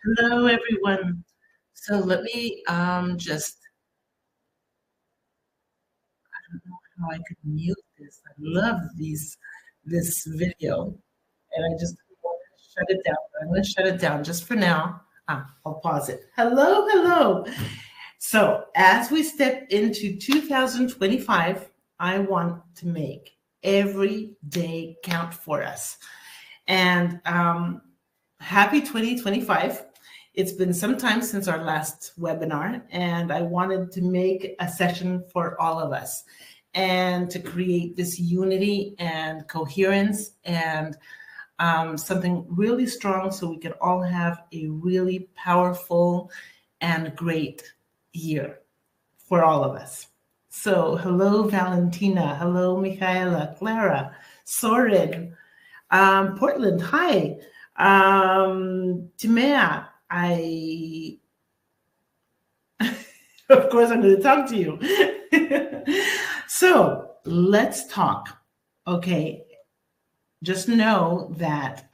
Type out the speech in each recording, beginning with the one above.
Hello, everyone. So let me I don't know how I could mute this. I love this video, and I just want to shut it down. I'm going to shut it down just for now. I'll pause it. Hello, hello. So as we step into 2025, I want to make every day count for us. And happy 2025. It's been some time since our last webinar, and I wanted to make a session for all of us and to create this unity and coherence and something really strong so we can all have a really powerful and great year for all of us. So hello, Valentina. Hello, Michaela, Clara, Soren, Portland. Hi. Timea, of course, I'm going to talk to you. So let's talk. Okay. Just know that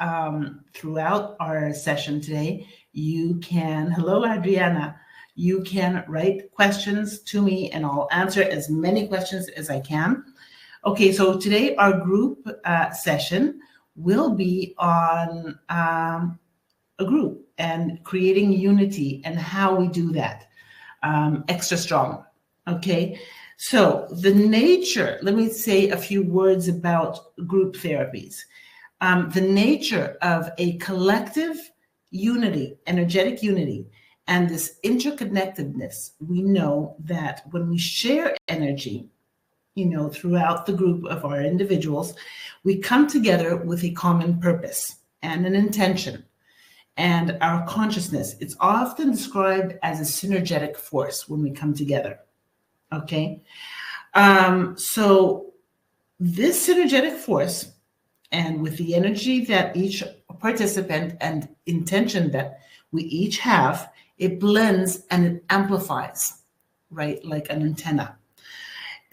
throughout our session today, you can, hello, Adriana, you can write questions to me and I'll answer as many questions as I can. Okay, so today our group session will be on a group and creating unity and how we do that extra strong. Okay, so the nature, let me say a few words about group therapies. The nature of a collective unity, energetic unity, and this interconnectedness, we know that when we share energy, throughout the group of our individuals, we come together with a common purpose and an intention. And our consciousness, it's often described as a synergetic force when we come together. Okay? So this synergetic force, and with the energy that each participant and intention that we each have, it blends and it amplifies, right? Like an antenna.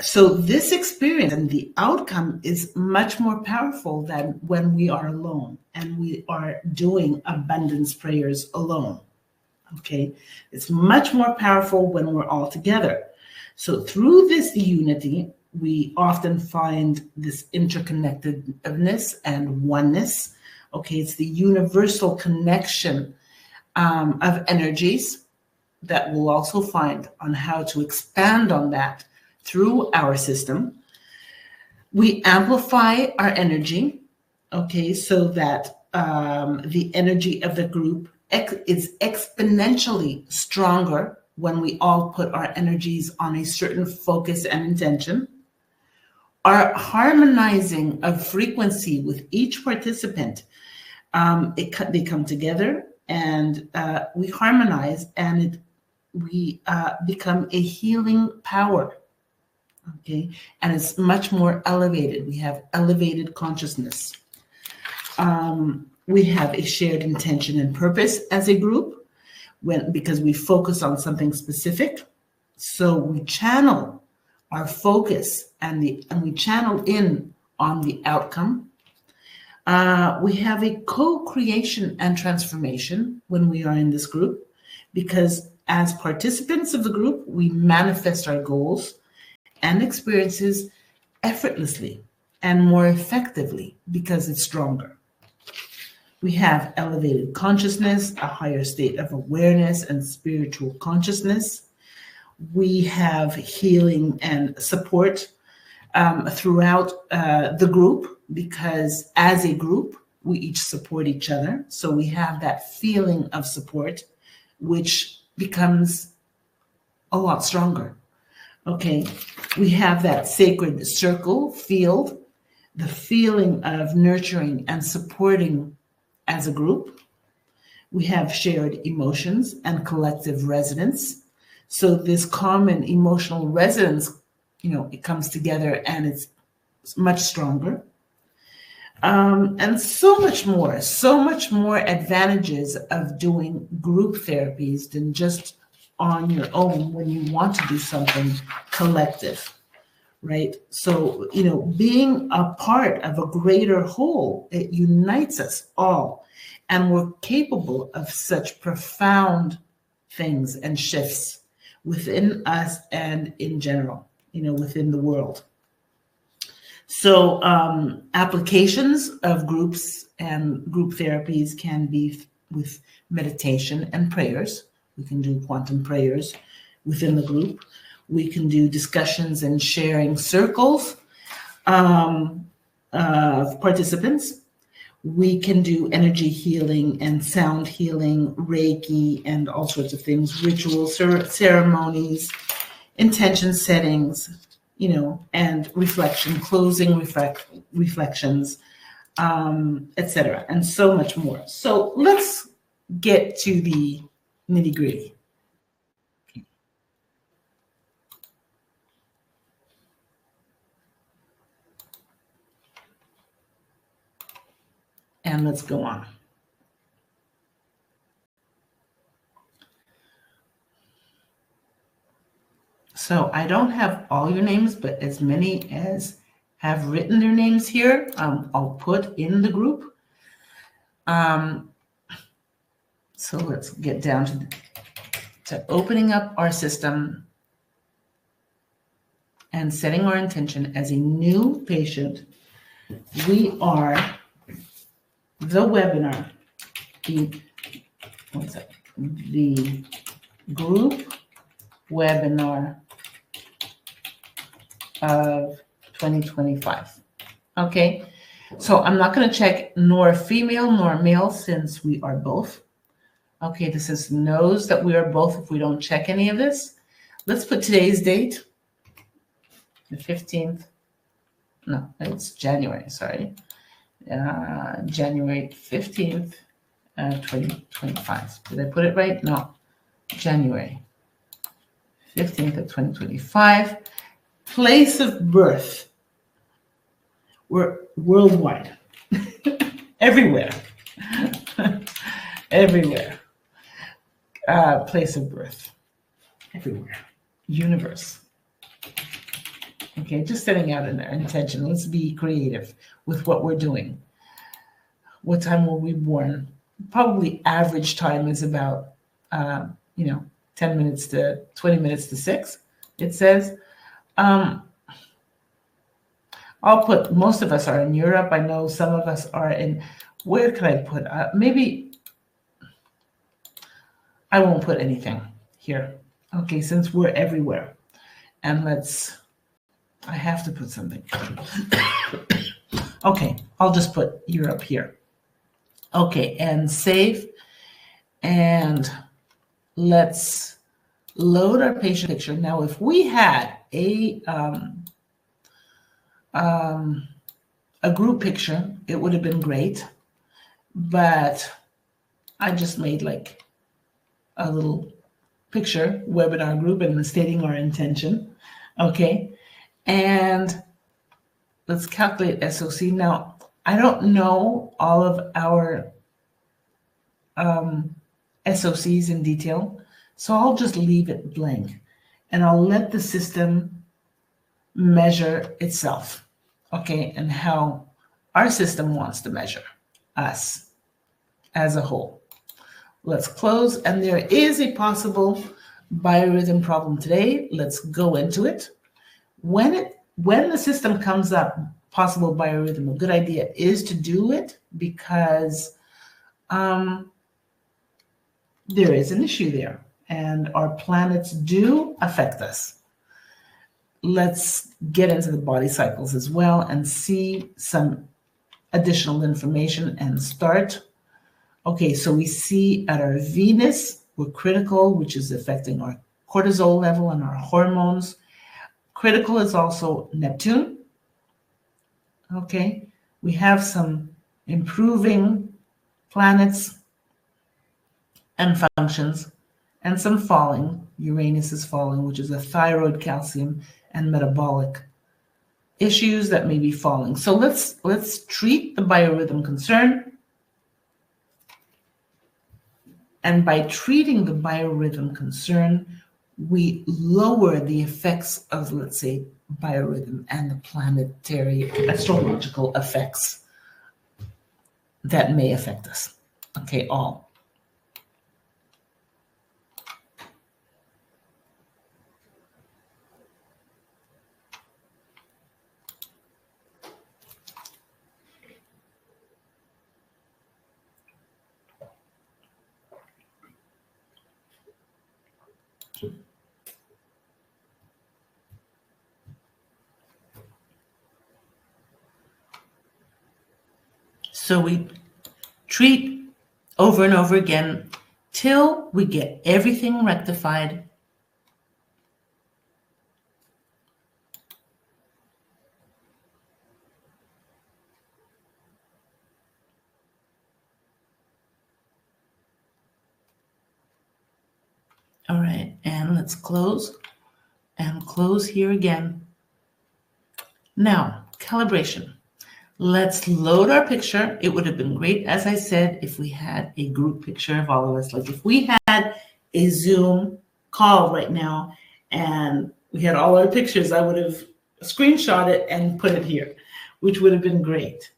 So this experience and the outcome is much more powerful than when we are alone and we are doing abundance prayers alone. Okay, it's much more powerful when we're all together. So through this unity, we often find this interconnectedness and oneness. Okay, it's the universal connection of energies that we'll also find on how to expand on that through our system. We amplify our energy, okay, so that the energy of the group is exponentially stronger when we all put our energies on a certain focus and intention. Our harmonizing of frequency with each participant, they come together and we harmonize and we become a healing power. Okay, and it's much more elevated. We have elevated consciousness. We have a shared intention and purpose as a group because we focus on something specific. So we channel our focus and we channel in on the outcome. We have a co-creation and transformation when we are in this group because as participants of the group, we manifest our goals and experiences effortlessly and more effectively because it's stronger. We have elevated consciousness, a higher state of awareness and spiritual consciousness. We have healing and support throughout the group because as a group, we each support each other. So we have that feeling of support, which becomes a lot stronger. Okay, we have that sacred circle field, the feeling of nurturing and supporting as a group. We have shared emotions and collective resonance. So this common emotional resonance, it comes together and it's much stronger. And so much more advantages of doing group therapies than just on your own when you want to do something collective, right? So, being a part of a greater whole, it unites us all. And we're capable of such profound things and shifts within us and in general, within the world. So applications of groups and group therapies can be with meditation and prayers. We can do quantum prayers within the group. We can do discussions and sharing circles of participants. We can do energy healing and sound healing, Reiki, and all sorts of things, rituals, ceremonies, intention settings, and reflection, closing reflections, etc., and so much more. So let's get to the nitty-gritty. And let's go on. So I don't have all your names, but as many as have written their names here, I'll put in the group. So let's get down to opening up our system and setting our intention as a new patient. We are the webinar, the group webinar of 2025. Okay, so I'm not going to check nor female nor male since we are both. Okay, the system knows that we are both if we don't check any of this. Let's put today's date, the 15th. No, it's January, sorry. January 15th, 2025. Did I put it right? No, January 15th of 2025. Place of birth. We're worldwide. Everywhere. Everywhere. Place of birth. Everywhere. Universe. Okay, just setting out an intention. Let's be creative with what we're doing. What time were we born? Probably average time is about, 10 minutes to 20 minutes to 6, it says. I'll put, most of us are in Europe. I know some of us are in, where can I put? Maybe I won't put anything here. Okay, since we're everywhere. And I have to put something. Okay, I'll just put Europe here. Okay, and save. And let's load our patient picture. Now, if we had a group picture, it would have been great. But I just made like a little picture, webinar group, and stating our intention. Okay. And let's calculate SOC. Now, I don't know all of our SOCs in detail, so I'll just leave it blank and I'll let the system measure itself, okay, and how our system wants to measure us as a whole. Let's close, and there is a possible biorhythm problem today. Let's go into it. When the system comes up, possible biorhythm, a good idea is to do it because there is an issue there, and our planets do affect us. Let's get into the body cycles as well and see some additional information and start. Okay, so we see at our Venus, we're critical, which is affecting our cortisol level and our hormones. Critical is also Neptune. Okay, we have some improving planets and functions, and some falling. Uranus is falling, which is a thyroid, calcium, and metabolic issues that may be falling. So let's treat the biorhythm concern. And by treating the biorhythm concern, we lower the effects of, let's say, biorhythm and the planetary astrological effects that may affect us. Okay, all. So we treat over and over again till we get everything rectified. All right, and let's close and close here again. Now, calibration. Let's load our picture. It would have been great, as I said, if we had a group picture of all of us. Like if we had a Zoom call right now and we had all our pictures, I would have screenshot it and put it here, which would have been great.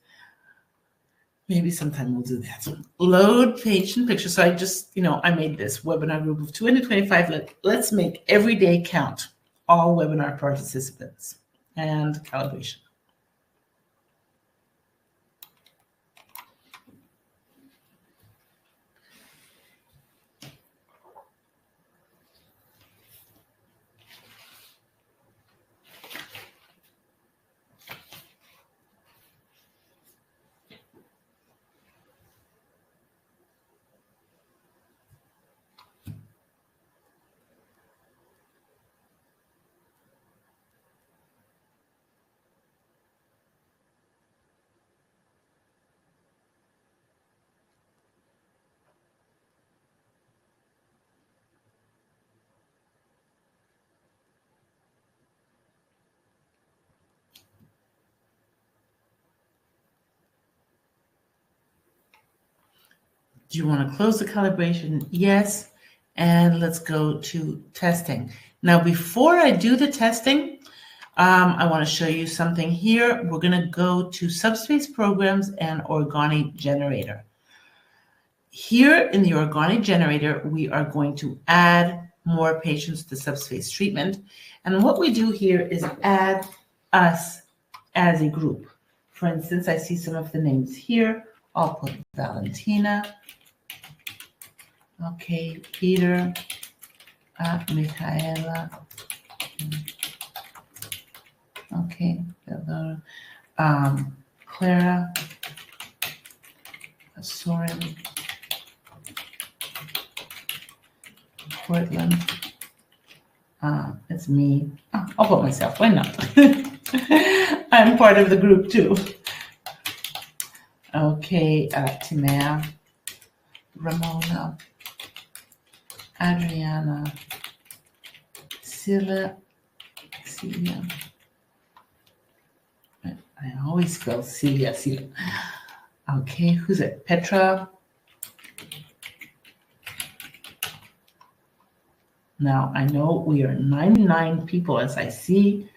Maybe sometime we'll do that. So load patient picture. So I just, I made this webinar group of 225. Let's make every day count, all webinar participants, and calibration. Do you want to close the calibration? Yes. And let's go to testing. Now, before I do the testing, I want to show you something here. We're going to go to subspace programs and organic generator. Here in the organic generator, we are going to add more patients to subspace treatment. And what we do here is add us as a group. For instance, I see some of the names here. I'll put Valentina. Okay, Peter, Michaela. Okay, Clara, Soren, Portland. It's me. I'll put myself. Why not? I'm part of the group too. Okay, Timea, Ramona, Adriana, Celia. I always spell Celia. Okay, who's it? Petra. Now, I know we are 99 people as I see.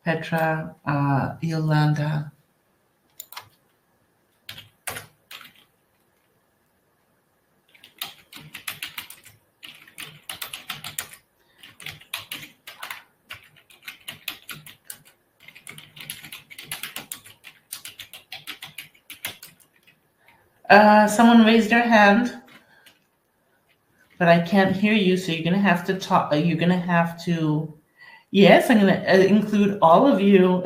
Petra, Yolanda. Someone raised their hand, but I can't hear you, so you're going to have to talk. You're going to have to. Yes, I'm going to include all of you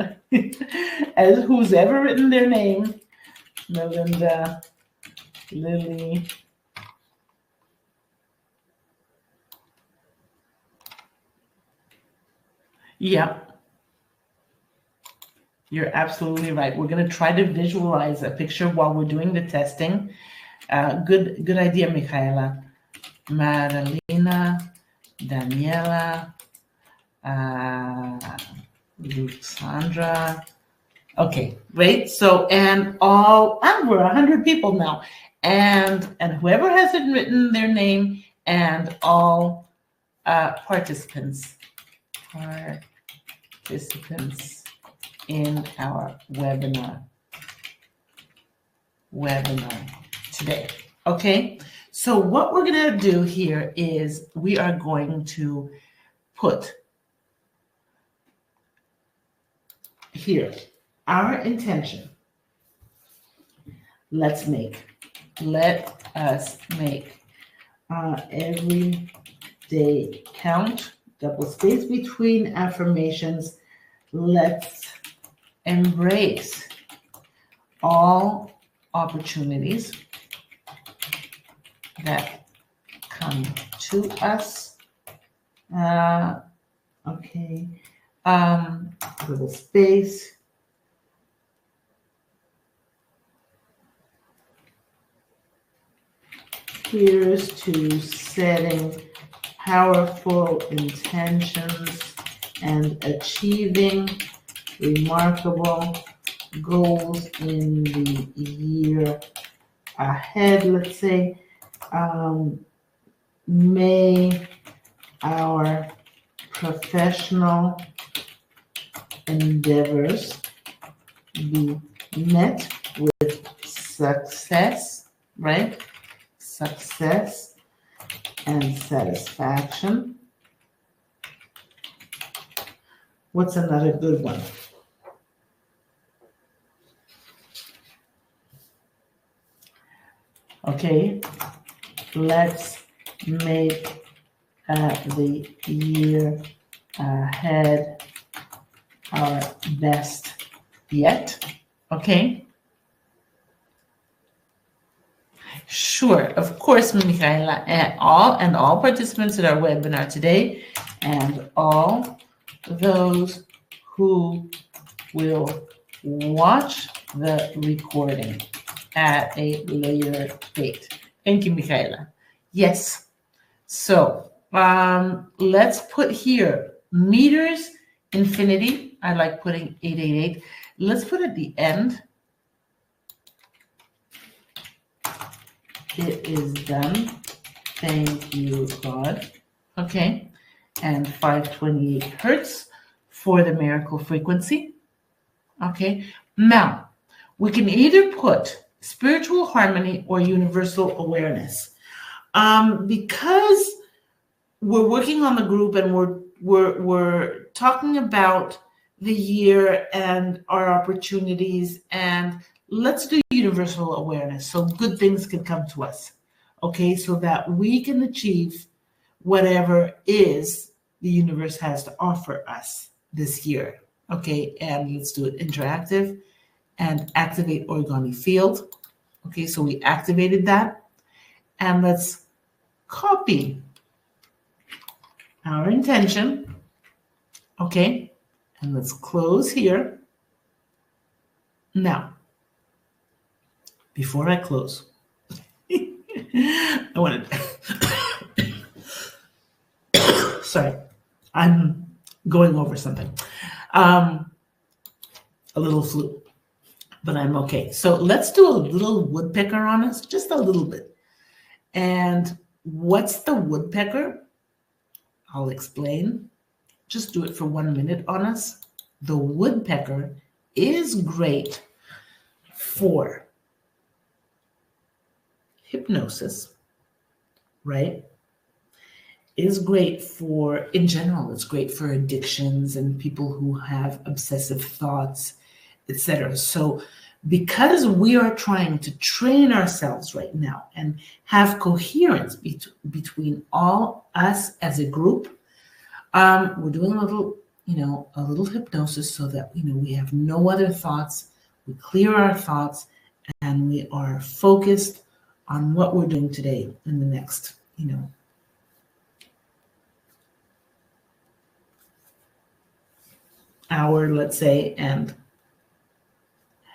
as who's ever written their name. Melinda, Lily. Yep. You're absolutely right. We're going to try to visualize a picture while we're doing the testing. Good idea, Michaela. Marilena, Daniela, Luxandra. Okay, great. So, and we're 100 people now. And whoever hasn't written their name and all participants in our webinar. webinar today. Okay, so what we're going to do here is we are going to put here our intention. Let us make every day count, double space between affirmations. Let's embrace all opportunities that come to us. Okay, little space. Here's to setting powerful intentions and achieving remarkable goals in the year ahead. Let's say, may our professional endeavors be met with success, right? Success and satisfaction. What's another good one? Okay, let's make the year ahead our best yet. Okay. Sure, of course, Michaela, and all participants in our webinar today, and all those who will watch the recording at a later date. Thank you, Michaela. Yes. So let's put here meters infinity. I like putting 888. Let's put at the end. It is done. Thank you, God. Okay. And 528 hertz for the miracle frequency. Okay. Now, we can either put spiritual harmony or universal awareness. Because we're working on the group and we're talking about the year and our opportunities, and let's do universal awareness so good things can come to us, okay, so that we can achieve whatever is the universe has to offer us this year, okay. And let's do it interactive and activate origami field. Okay, so we activated that, and let's copy our intention, okay, and let's close here. Now, before I close, I wanted sorry, I'm going over something, a little flu, but I'm okay. So let's do a little woodpecker on us, just a little bit. And what's the woodpecker? I'll explain. Just do it for 1 minute on us. The woodpecker is great for hypnosis, right? Is great for, in general, it's great for addictions and people who have obsessive thoughts, etc. So because we are trying to train ourselves right now and have coherence between all us as a group, we're doing a little hypnosis so that, we have no other thoughts. We clear our thoughts and we are focused on what we're doing today in the next, hour, let's say, and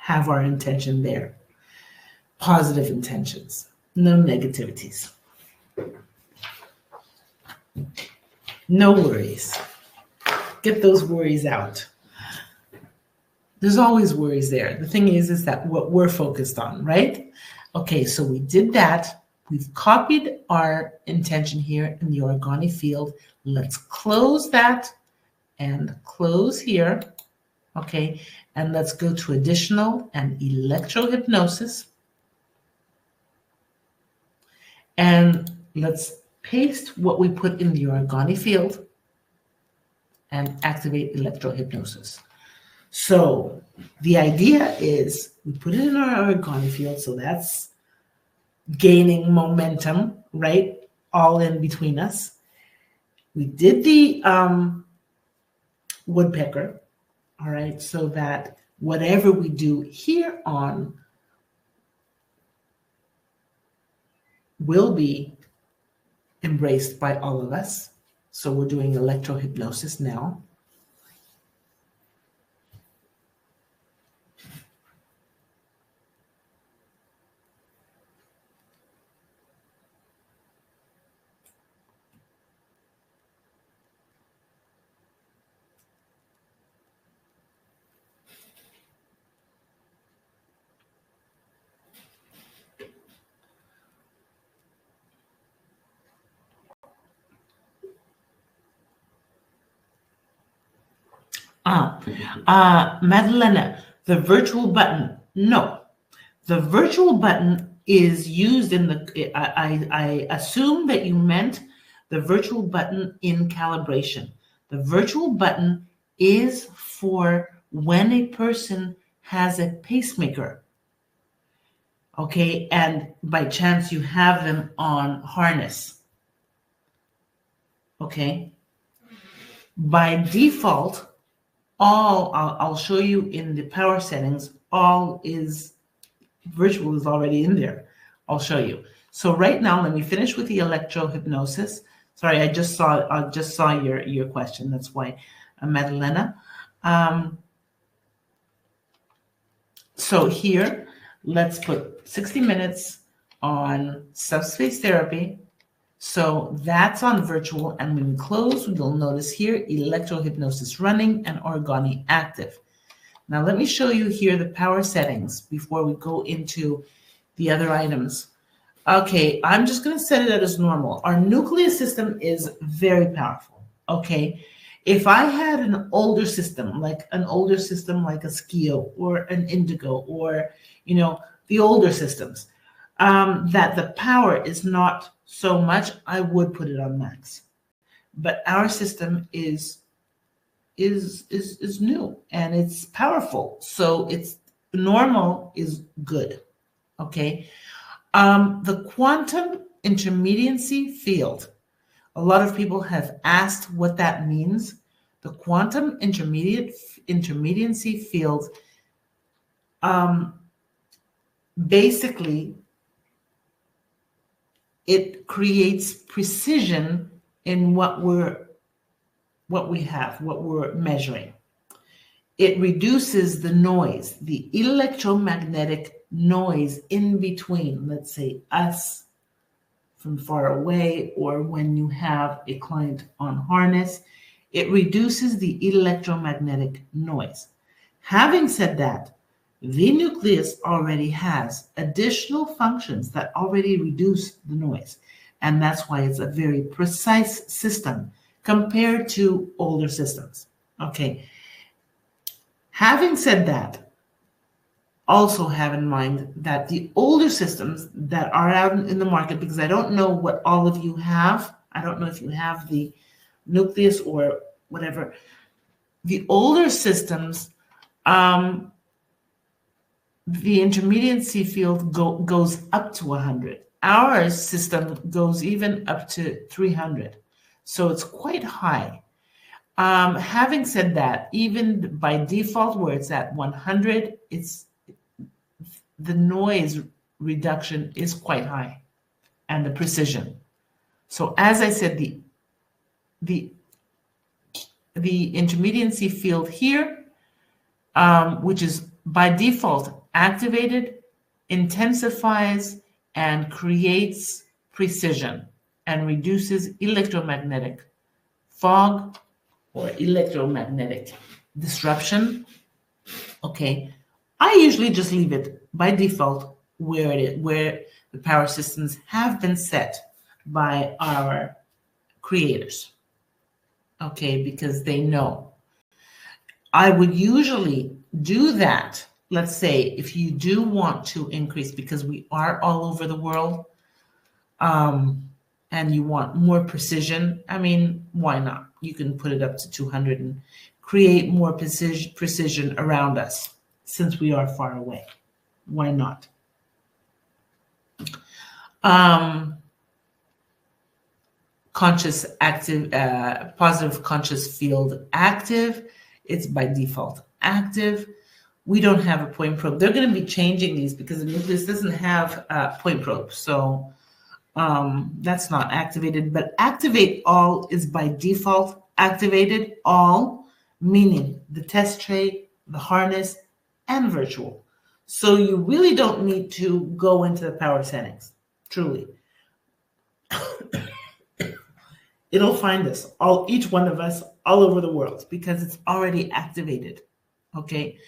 have our intention there. Positive intentions, no negativities. No worries. Get those worries out. There's always worries there. The thing is that what we're focused on, right? Okay, so we did that. We've copied our intention here in the origami field. Let's close that and close here. Okay, and let's go to additional and electrohypnosis. And let's paste what we put in the origami field and activate electrohypnosis. So the idea is we put it in our origami field, so that's gaining momentum, right? All in between us. We did the woodpecker, all right, so that whatever we do here on will be embraced by all of us. So we're doing electrohypnosis now. Madalena, the virtual button. No, the virtual button is used in the, I assume that you meant the virtual button in calibration. The virtual button is for when a person has a pacemaker, okay, and by chance you have them on harness, okay. By default, I'll show you in the power settings, all is virtual is already in there. I'll show you. So right now, let me finish with the electrohypnosis. Sorry, I just saw your question. That's why, Madalena. So here, let's put 60 minutes on subspace therapy. So that's on virtual, and when we close, you'll notice here electrohypnosis running and origami active. Now let me show you here the power settings before we go into the other items. Okay, I'm just going to set it as normal. Our Nucleus system is very powerful. Okay, if I had an older system like a Skio or an Indigo, or the older systems, that the power is not so much, I would put it on max. But our system is new and it's powerful, so it's normal is good. Okay, the quantum intermediacy field. A lot of people have asked what that means. The quantum intermediacy field, basically, it creates precision in what we're measuring. It reduces the noise, the electromagnetic noise in between, let's say, us from far away, or when you have a client on harness. It reduces the electromagnetic noise. Having said that, the Nucleus already has additional functions that already reduce the noise, and that's why it's a very precise system compared to older systems. Okay. Having said that, also have in mind that the older systems that are out in the market, because I don't know what all of you have, I don't know if you have the Nucleus or whatever, the older systems, the intermediacy field goes up to 100. Our system goes even up to 300. So it's quite high. Having said that, even by default where it's at 100, the noise reduction is quite high and the precision. So as I said, the intermediacy field here, which is by default activated, intensifies and creates precision and reduces electromagnetic fog or electromagnetic disruption. Okay, I usually just leave it by default where the power systems have been set by our creators. Okay, because they know. I would usually do that. Let's say if you do want to increase, because we are all over the world, and you want more precision, I mean, why not? You can put it up to 200 and create more precision around us since we are far away. Why not? Conscious active, positive conscious field active. It's by default active. We don't have a point probe. They're going to be changing these because the Nucleus doesn't have a point probe. So that's not activated, but activate all is by default activated all, meaning the test tray, the harness, and virtual. So you really don't need to go into the power settings, truly. It'll find us, each one of us, all over the world because it's already activated, okay?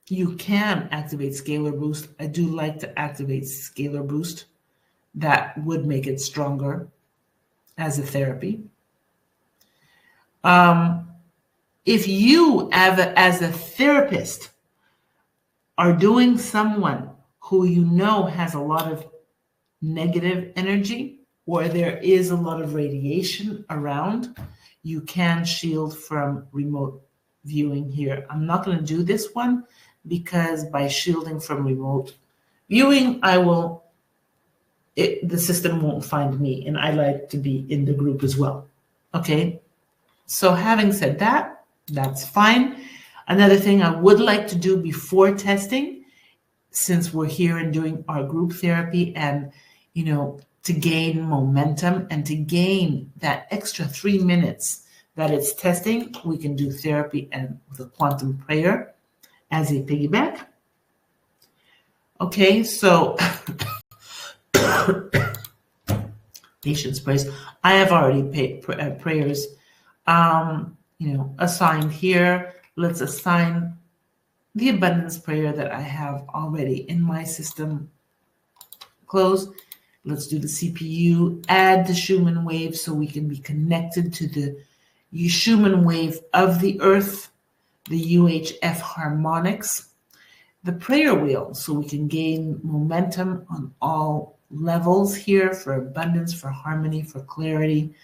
You can activate scalar boost. I do like to activate scalar boost. That would make it stronger as a therapy. If you, as a therapist, are doing someone who you know has a lot of negative energy, or there is a lot of radiation around, you can shield from remote viewing here. I'm not going to do this one because by shielding from remote viewing, the system won't find me, and I like to be in the group as well. Okay, so having said that, that's fine. Another thing I would like to do before testing, since we're here and doing our group therapy and, to gain momentum and to gain that extra 3 minutes that it's testing, we can do therapy and the quantum prayer as a piggyback. Okay, so patience prayers. I have already paid prayers, assigned here. Let's assign the abundance prayer that I have already in my system. Close. Let's do the CPU. Add the Schumann wave so we can be connected to the Schumann wave of the earth, the UHF harmonics, the prayer wheel so we can gain momentum on all levels here for abundance, for harmony, for clarity,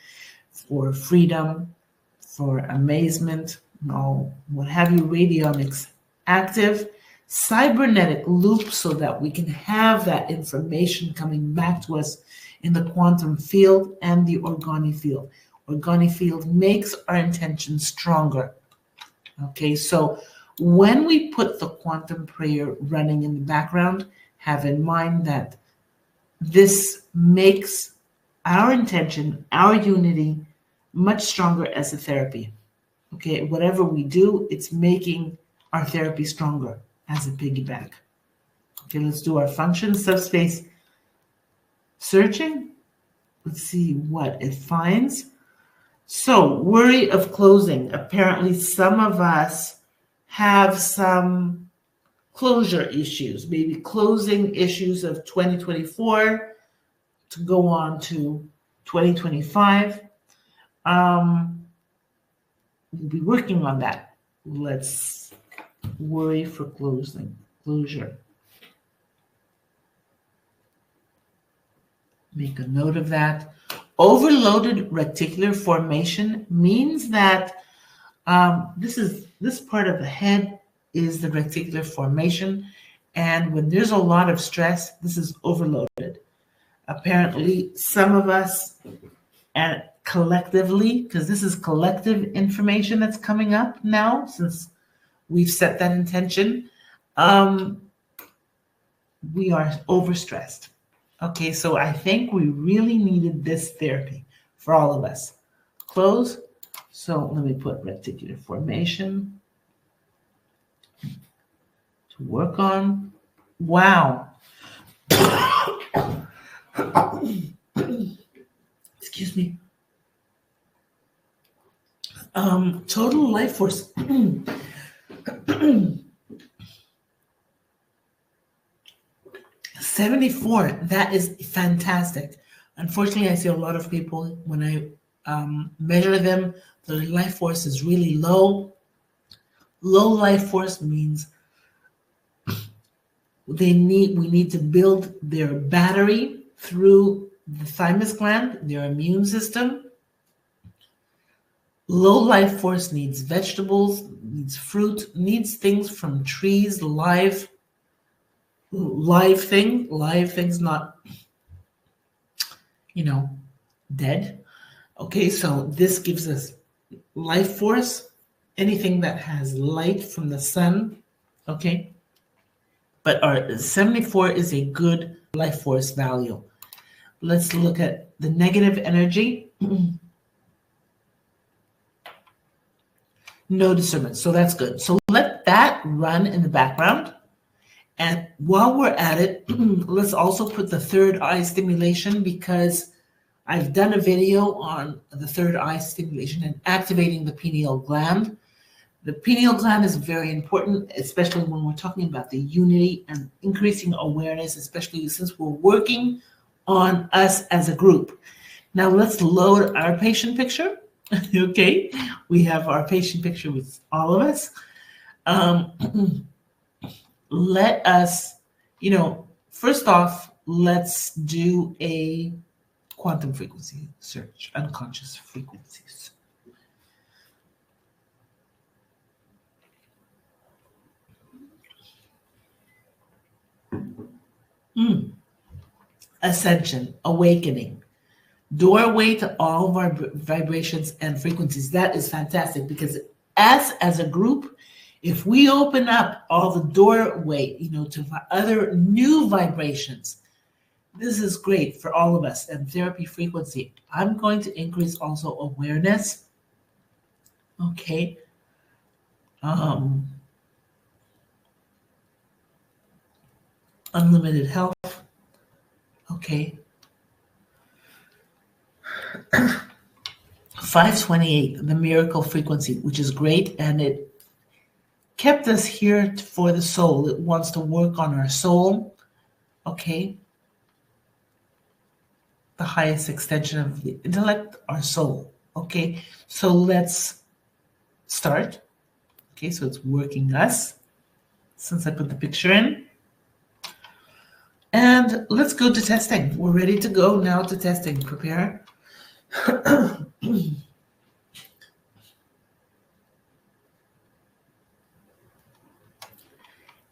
for freedom, for amazement, all what have you, radionics active, cybernetic loop so that we can have that information coming back to us in the quantum field and the organic field. Organic field makes our intention stronger. Okay, so when we put the quantum prayer running in the background, have in mind that this makes our intention, our unity, much stronger as a therapy. Okay, whatever we do, it's making our therapy stronger as a piggyback. Okay, let's do our function subspace searching. Let's see what it finds. So, worry of closing. Apparently, some of us have some closure issues, maybe closing issues of 2024 to go on to 2025. We'll be working on that. Let's worry for closure. Make a note of that. Overloaded reticular formation means that this part of the head is the reticular formation, and when there's a lot of stress, this is overloaded. Apparently, some of us, and collectively, because this is collective information that's coming up now, since we've set that intention, we are overstressed. Okay, so I think we really needed this therapy for all of us. Close. So let me put reticular formation to work on. Wow. Excuse me. Total life force. 74. That is fantastic. Unfortunately, I see a lot of people when I measure them, the life force is really low. Low life force means we need to build their battery through the thymus gland, their immune system. Low life force needs vegetables, needs fruit, needs things from trees, live things, not, dead. Okay, so this gives us life force, anything that has light from the sun, okay? But our 74 is a good life force value. Let's look at the negative energy. No disturbance, so that's good. So let that run in the background. And while we're at it, let's also put the third eye stimulation, because I've done a video on the third eye stimulation and activating the pineal gland. The pineal gland is very important, especially when we're talking about the unity and increasing awareness, especially since we're working on us as a group. Now let's load our patient picture. Okay, we have our patient picture with all of us. Let us, first off, let's do a quantum frequency search, unconscious frequencies. Ascension, awakening, doorway to all of our vibrations and frequencies. That is fantastic, because as a group, if we open up all the doorway, to other new vibrations, this is great for all of us. And therapy frequency, I'm going to increase also awareness. Okay. Unlimited health. Okay. 528, the miracle frequency, which is great, and it kept us here for the soul. It wants to work on our soul. Okay. The highest extension of the intellect, our soul. Okay. So let's start. Okay. So it's working us, since I put the picture in. And let's go to testing. We're ready to go now to testing. Prepare.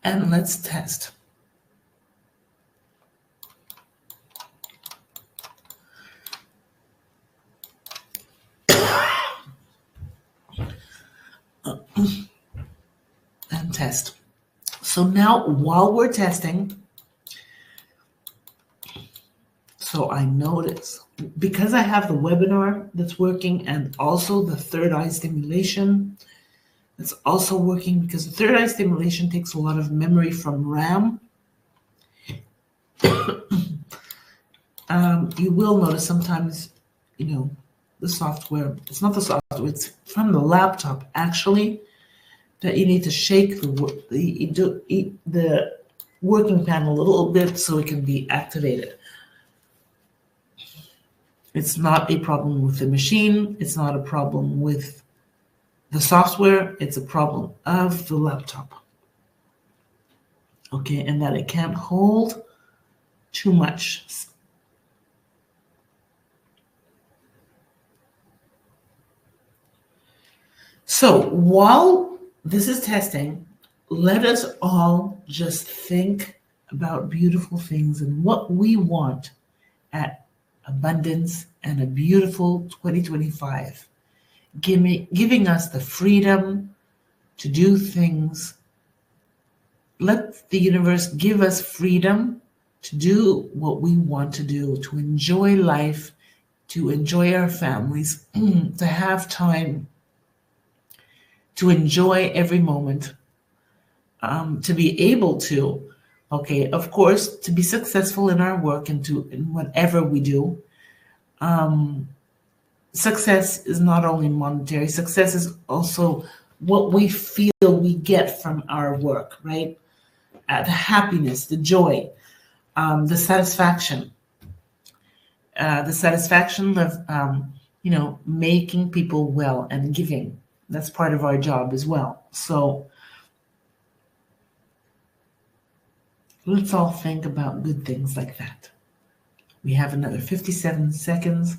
And let's test. And test. So now, while we're testing, so I notice, because I have the webinar that's working and also the third eye stimulation, it's also working, because the third eye stimulation takes a lot of memory from RAM. You will notice sometimes, the software, it's not the software, it's from the laptop actually, that you need to shake the working panel a little bit so it can be activated. It's not a problem with the machine. It's not a problem with the software. It's a problem of the laptop. Okay, and that it can't hold too much. So while this is testing, let us all just think about beautiful things and what we want at abundance and a beautiful 2025, giving us the freedom to do things. Let the universe give us freedom to do what we want to do, to enjoy life, to enjoy our families, to have time, to enjoy every moment, to be able to, okay, of course, to be successful in our work and in whatever we do. Success is not only monetary. Success is also what we feel we get from our work, right? The happiness, the joy, the satisfaction. The satisfaction of, making people well and giving. That's part of our job as well. So Let's all think about good things like that. We have another 57 seconds.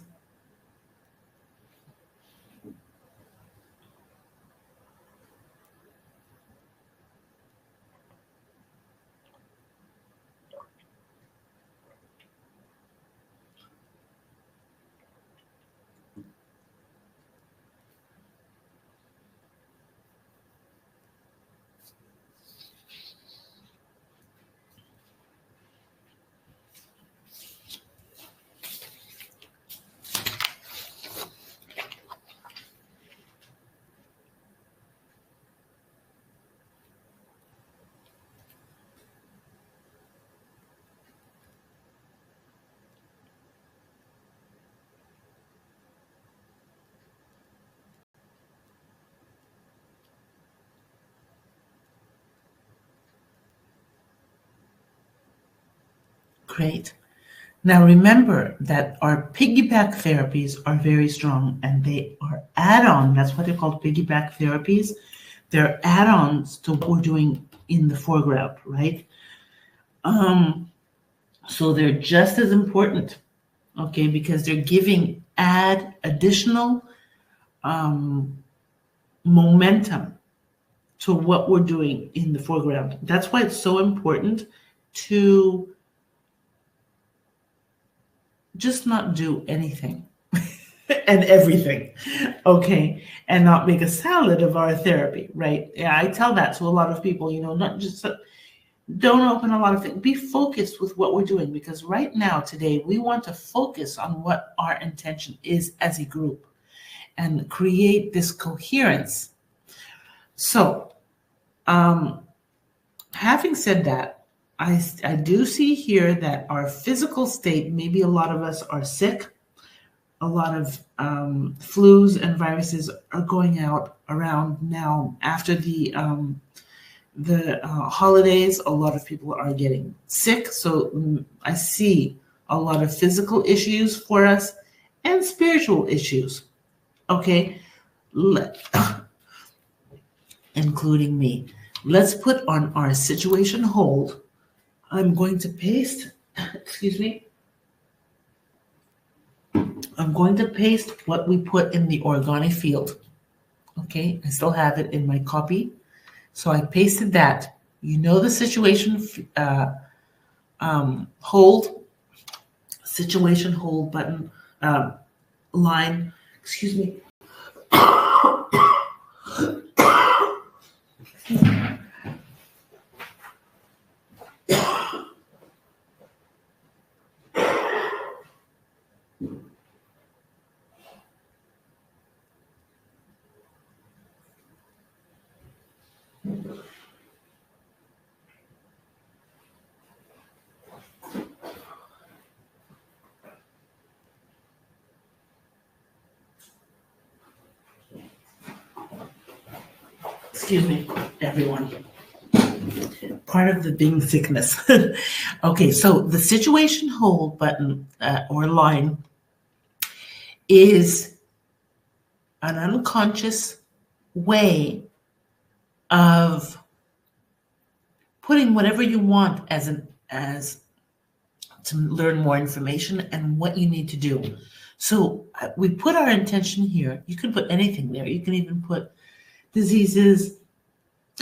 Great. Now remember that our piggyback therapies are very strong and they are add-on. That's what they're called, piggyback therapies. They're add-ons to what we're doing in the foreground, right? So they're just as important, okay, because they're giving additional momentum to what we're doing in the foreground. That's why it's so important to just not do anything and everything, okay, and not make a salad of our therapy, right? Yeah, I tell that to a lot of people, not just don't open a lot of things. Be focused with what we're doing, because right now, today, we want to focus on what our intention is as a group and create this coherence. So, having said that, I do see here that our physical state, maybe a lot of us are sick. A lot of flus and viruses are going out around now. After the holidays, a lot of people are getting sick. So I see a lot of physical issues for us and spiritual issues, okay? Including me. Let's put on our situation hold. I'm going to paste, I'm going to paste what we put in the origami field. Okay, I still have it in my copy. So I pasted that. The situation situation hold button line. Excuse me, everyone. Part of the being sickness. Okay, so the situation hold button or line is an unconscious way of putting whatever you want as to learn more information and what you need to do. So we put our intention here. You can put anything there. You can even put diseases.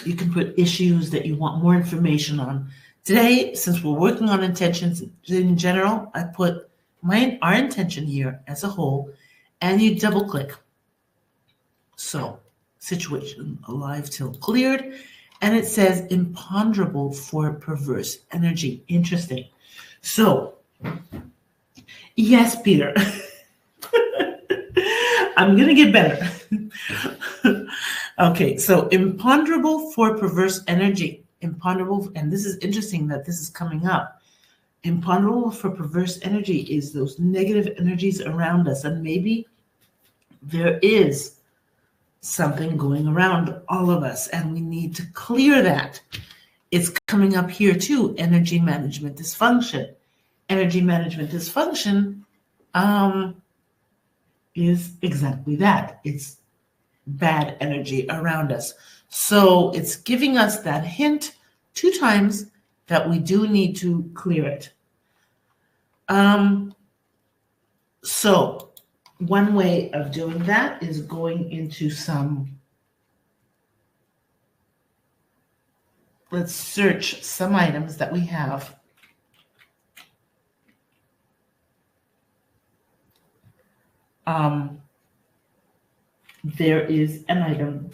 You can put issues that you want more information on. Today, since we're working on intentions in general, I put our intention here as a whole, and you double click. So, situation alive till cleared, and it says imponderable for perverse energy. Interesting. So, yes, Peter. I'm going to get better. Okay, so imponderable for perverse energy. Imponderable, and this is interesting that this is coming up. Imponderable for perverse energy is those negative energies around us, and maybe there is something going around all of us, and we need to clear that. It's coming up here too, energy management dysfunction. Energy management dysfunction is exactly that. It's bad energy around us. So it's giving us that hint 2 times that we do need to clear it. So one way of doing that is going into let's search some items that we have. There is an item,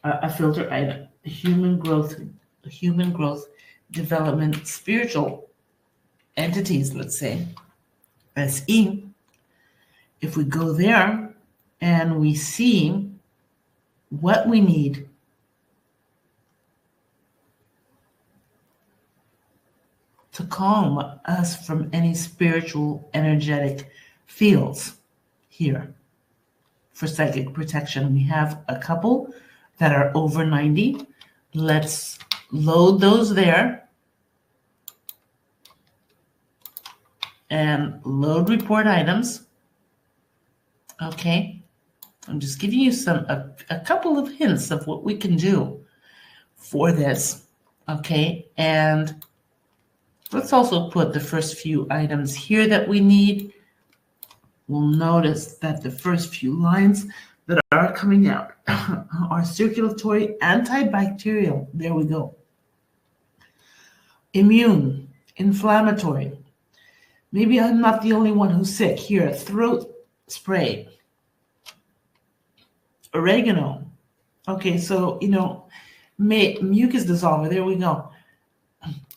a filter item, human growth development, spiritual entities, let's say, SE. If we go there and we see what we need to calm us from any spiritual energetic fields here for psychic protection, we have a couple that are over 90. Let's load those there and load report items. Okay, I'm just giving you a couple of hints of what we can do for this. Okay, and let's also put the first few items here that we need. We'll notice that the first few lines that are coming out are circulatory, antibacterial. There we go. Immune, inflammatory. Maybe I'm not the only one who's sick. Here, throat spray. Oregano. Okay, so, mucus dissolver. There we go.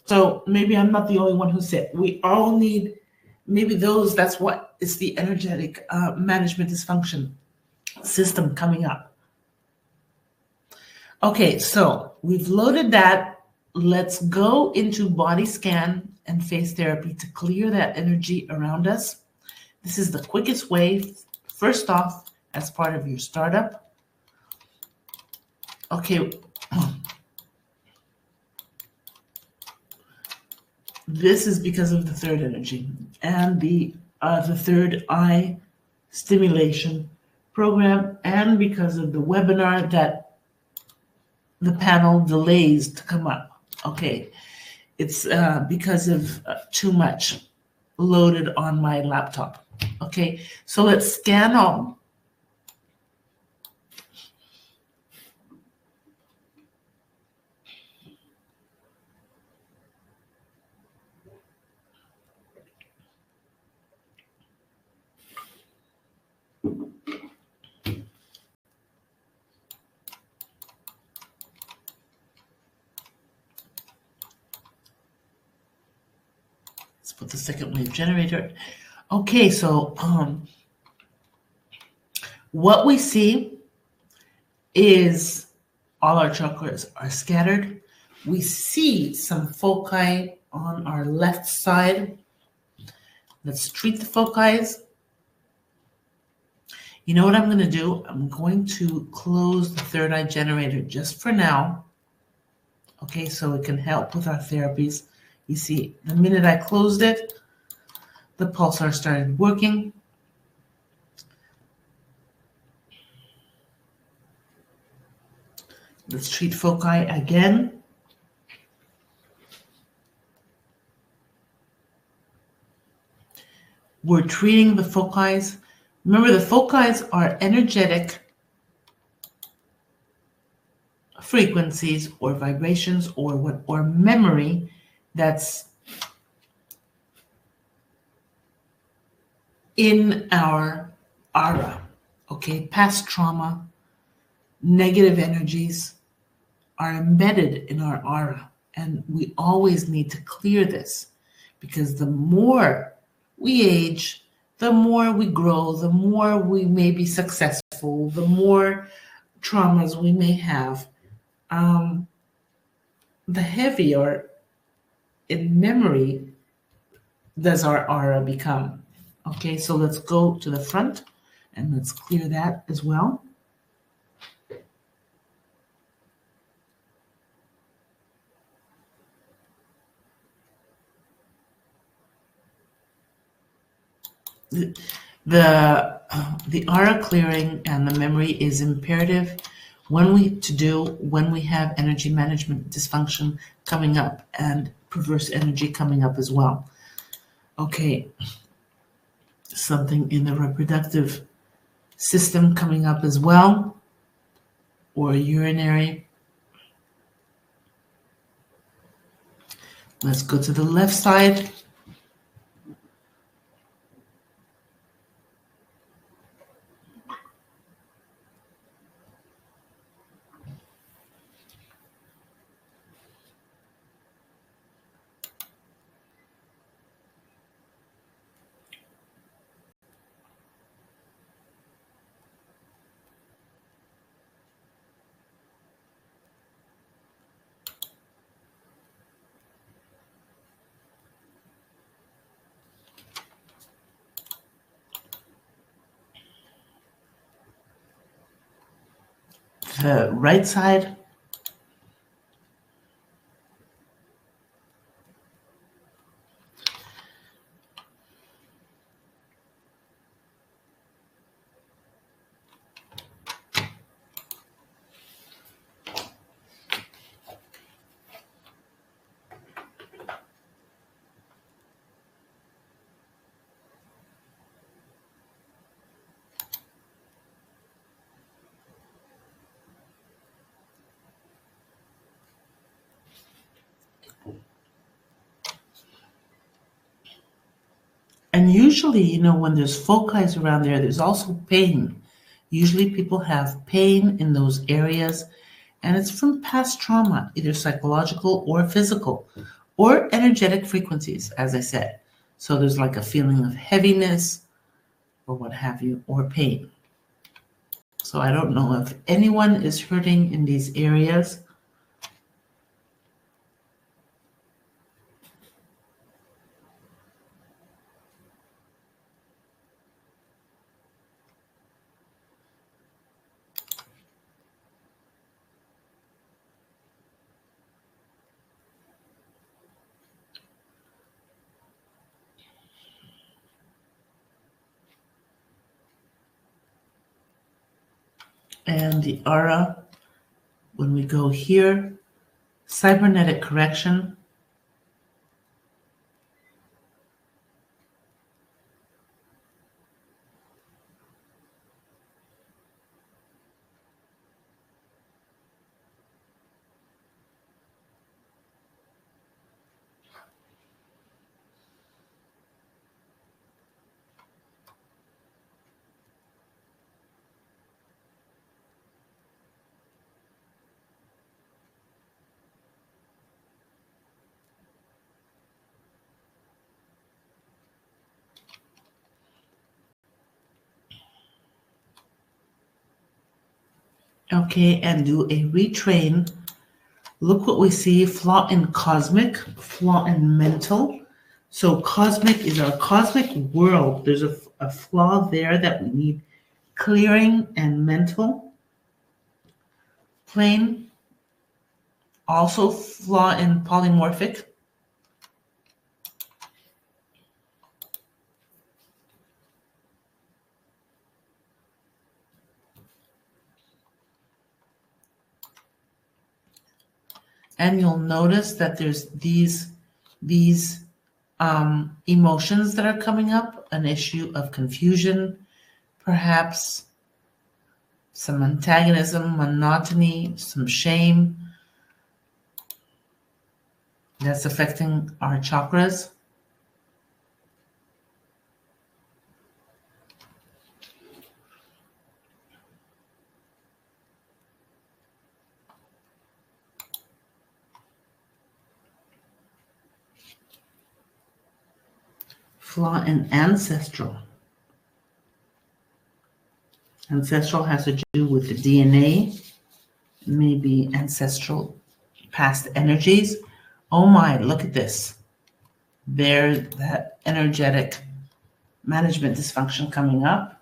So maybe I'm not the only one who's sick. We all need maybe those. That's what is the energetic management dysfunction system coming up. Okay, so we've loaded that. Let's go into body scan and phase therapy to clear that energy around us. This is the quickest way, first off, as part of your startup. Okay. This is because of the third energy and the third eye stimulation program, and because of the webinar that the panel delays to come up. Okay, it's because of too much loaded on my laptop. Okay, so let's scan all. Let's put the second wave generator. Okay, so what we see is all our chakras are scattered. We see some foci on our left side. Let's treat the foci. You know what I'm going to do? I'm going to close the third eye generator just for now. Okay, so it can help with our therapies. You see, the minute I closed it, the pulsar started working. Let's treat foci again. We're treating the foci. Remember, the foci are energetic frequencies or vibrations or memory that's in our aura. Okay, past trauma, negative energies are embedded in our aura, and we always need to clear this, because the more we age, the more we grow, the more we may be successful, the more traumas we may have, the heavier in memory does our aura become. Okay, so let's go to the front and let's clear that as well. The aura clearing and the memory is imperative when we have energy management dysfunction coming up, and perverse energy coming up as well. Okay, something in the reproductive system coming up as well, or urinary. Let's go to the left side. The right side. And usually, you know, when there's foci around there, there's also pain. Usually people have pain in those areas, and it's from past trauma, either psychological or physical, or energetic frequencies, as I said. So there's like a feeling of heaviness, or what have you, or pain. So I don't know if anyone is hurting in these areas. And the aura, when we go here, cybernetic correction. Okay, and do a retrain. Look what we see, flaw in cosmic, flaw in mental. So cosmic is our cosmic world. There's a flaw there that we need clearing, and mental plane. Also flaw in polymorphic. And you'll notice that there's these emotions that are coming up, an issue of confusion, perhaps some antagonism, monotony, some shame that's affecting our chakras. Flaw in ancestral. Ancestral has to do with the DNA, maybe ancestral past energies. Oh my, look at this. There's that energetic management dysfunction coming up.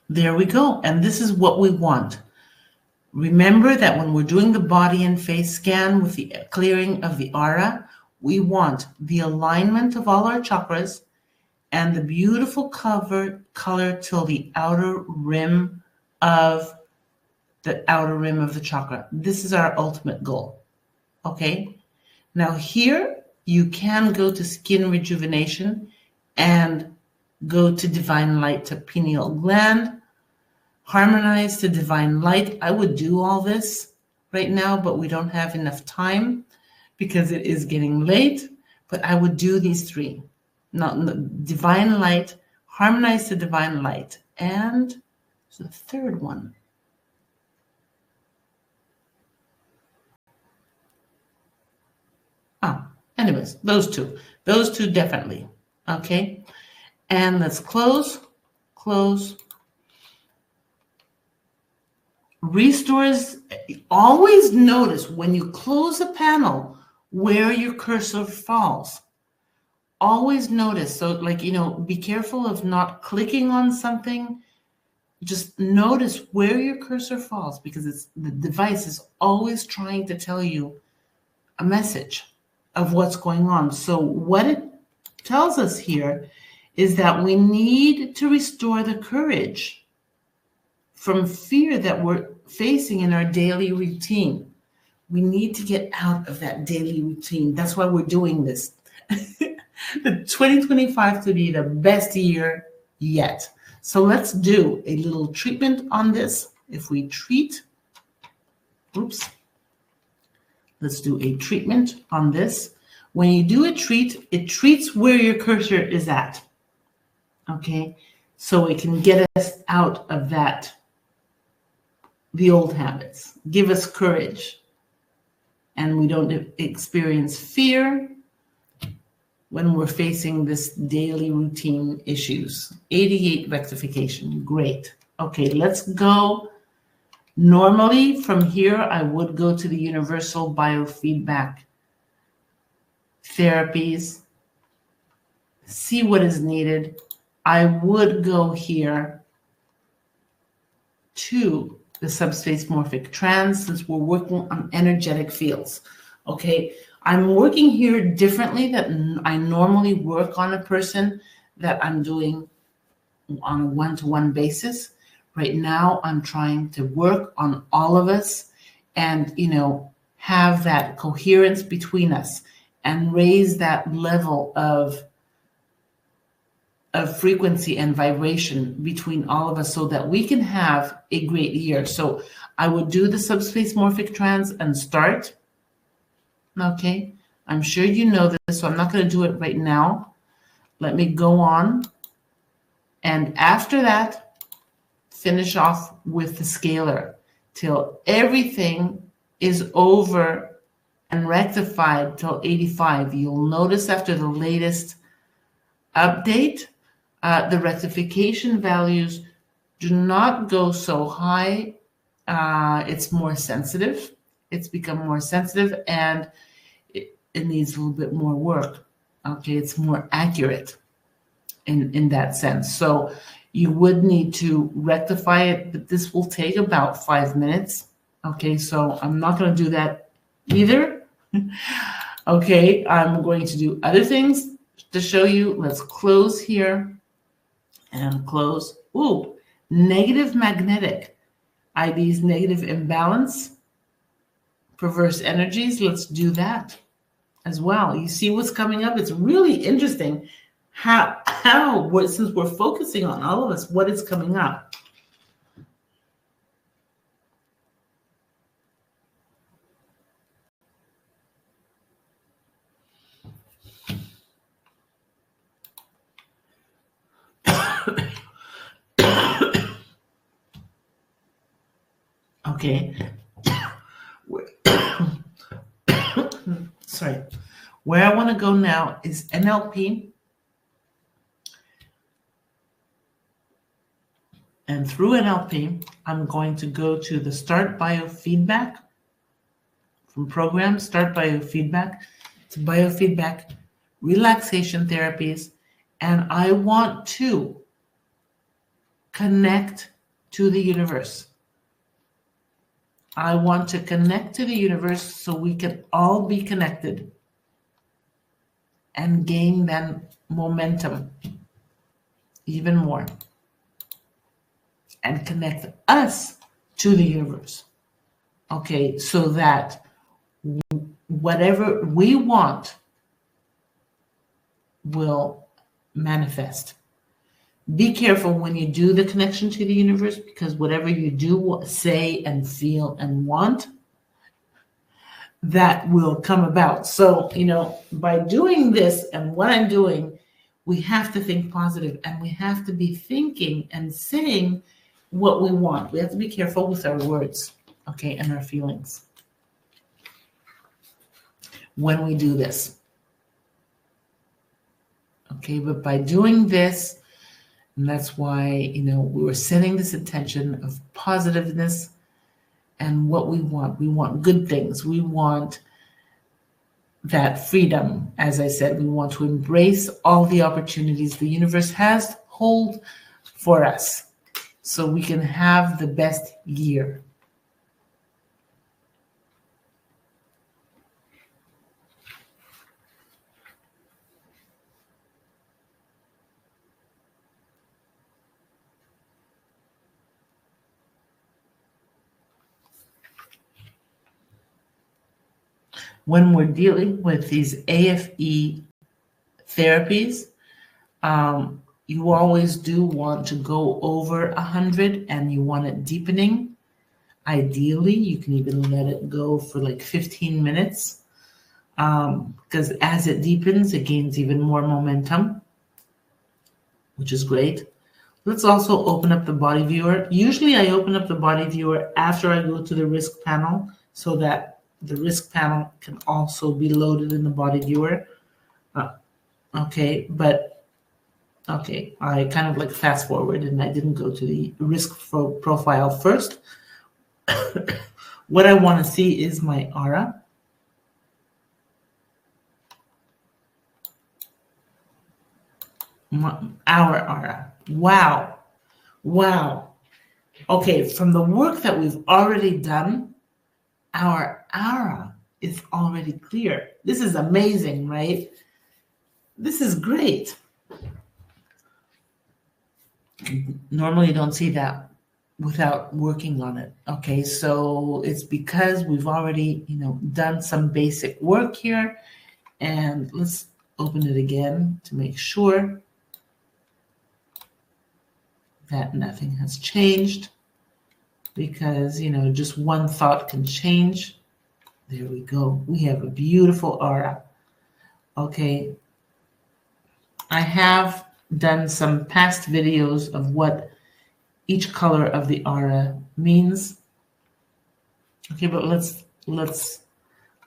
There we go. And this is what we want. Remember that when we're doing the body and face scan with the clearing of the aura, we want the alignment of all our chakras and the beautiful color till the outer rim of the chakra. This is our ultimate goal. Okay. Now here you can go to skin rejuvenation and go to divine light, to pineal gland, harmonize to divine light. I would do all this right now, but we don't have enough time because it is getting late. But I would do these three. Divine light, harmonize to divine light, and the third one. Anyways, those two definitely. Okay. And let's close. Restores. Always notice when you close a panel where your cursor falls. Always notice. So be careful of not clicking on something. Just notice where your cursor falls, because the device is always trying to tell you a message of what's going on. So what it tells us here is that we need to restore the courage from fear that we're facing in our daily routine. We need to get out of that daily routine. That's why we're doing this. The 2025 to be the best year yet. So let's do a little treatment on this. If we treat, let's do a treatment on this. When you do a treat, it treats where your cursor is at. Okay, so it can get us out of the old habits, give us courage, and we don't experience fear when we're facing this daily routine issues. 88 rectification, great. Okay, let's go. Normally from here, I would go to the universal biofeedback therapies, see what is needed. I would go here to the subspace morphic trans, since we're working on energetic fields. Okay, I'm working here differently than I normally work on a person that I'm doing on a one-to-one basis. Right now, I'm trying to work on all of us and, have that coherence between us and raise that level of frequency and vibration between all of us so that we can have a great year. So I would do the subspace morphic trans and start. Okay, I'm sure you know this, so I'm not going to do it right now. Let me go on. And after that, finish off with the scalar till everything is over and rectified till 85. You'll notice after the latest update, the rectification values do not go so high. It's more sensitive. It's become more sensitive, and it needs a little bit more work. Okay, it's more accurate in that sense. So you would need to rectify it, but this will take about 5 minutes. Okay, so I'm not going to do that either. Okay, I'm going to do other things to show you. Let's close here and close. Ooh, negative magnetic. IB's negative imbalance, perverse energies. Let's do that as well. You see what's coming up? It's really interesting how since we're focusing on all of us, what is coming up. Okay. Sorry. Where I want to go now is NLP. And through NLP, I'm going to go to the Start Biofeedback from program, Start Biofeedback to Biofeedback Relaxation Therapies. And I want to connect to the universe. I want to connect to the universe so we can all be connected and gain then momentum. even more and connect us to the universe. Okay, so that whatever we want will manifest. Be careful when you do the connection to the universe, because whatever you do, say, and feel and want, that will come about. So, by doing this and what I'm doing, we have to think positive, and we have to be thinking and saying what we want. We have to be careful with our words, okay, and our feelings when we do this. Okay, but by doing this, and that's why, we were setting this intention of positiveness and what we want. We want good things. We want that freedom. As I said, we want to embrace all the opportunities the universe has hold for us so we can have the best year. When we're dealing with these AFE therapies, you always do want to go over 100, and you want it deepening. Ideally, you can even let it go for like 15 minutes, because as it deepens, it gains even more momentum, which is great. Let's also open up the body viewer. Usually I open up the body viewer after I go to the risk panel, so that the risk panel can also be loaded in the body viewer. Okay, I kind of like fast forward and I didn't go to the risk profile first. What I want to see is my aura. Our aura. Wow. Okay, from the work that we've already done, our aura is already clear. This is amazing, right? This is great. Normally you don't see that without working on it. Okay, so it's because we've already, done some basic work here. And let's open it again to make sure that nothing has changed, because, just one thought can change. There we go. We have a beautiful aura. Okay. I have done some past videos of what each color of the aura means. Okay, but let's